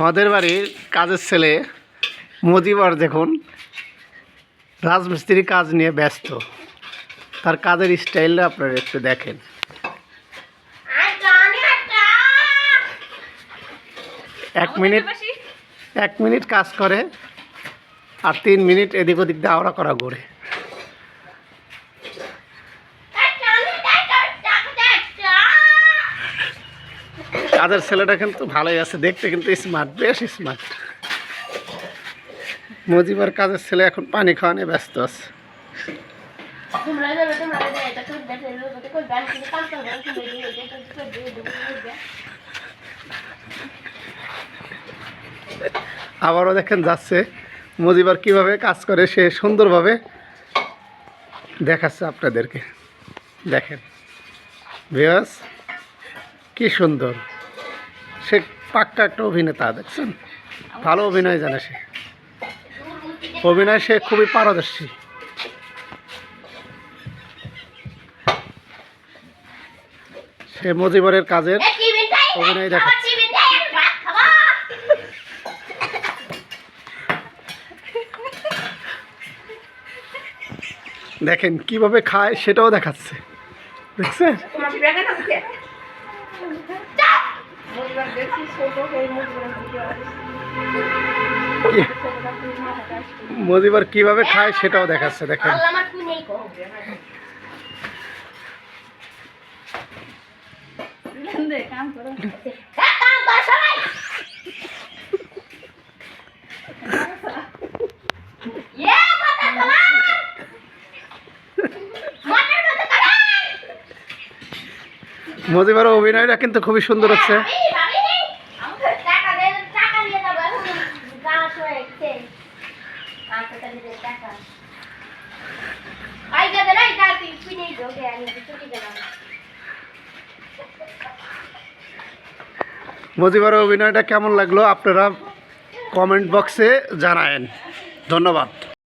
আমাদের বাড়ির কাজের ছেলে মজিবর দেখুন রাজমিস্ত্রি কাজ নিয়ে ব্যস্ত। তার কাজের স্টাইলটা আপনারা একটু দেখেন। এক মিনিট কাজ করে আর 3 মিনিট এদিক ওদিক দিয়ে আওড়া করা ঘুরে। কাজের ছেলেটা কিন্তু ভালোই আছে, দেখতে কিন্তু স্মার্ট, বেশ স্মার্ট। মজিবার কাজের ছেলে এখন পানি খাওয়া নিয়ে ব্যস্ত আছে। আবারও দেখেন যাচ্ছে মজিবার কিভাবে কাজ করে, সে সুন্দরভাবে দেখাচ্ছে আপনাদেরকে। দেখেন ভিউয়ার্স কি সুন্দর, সে পাক্কা একটা অভিনেতা। দেখছেন ভালো অভিনয় জানে সে, অভিনয় সে খুবই পারদর্শী। সে মজিবরের কাজের অভিনয় দেখাচ্ছে। দেখেন কিভাবে খায় সেটাও দেখাচ্ছে, দেখছেন? মজিবর কিভাবে খায় সেটাও দেখাচ্ছে, দেখেন। মজিবরের অভিনয়টা কিন্তু খুবই সুন্দর হচ্ছে। মজিবরের অভিনয়টা কেমন লাগলো আপনারা কমেন্ট বক্সে জানায়েন। ধন্যবাদ।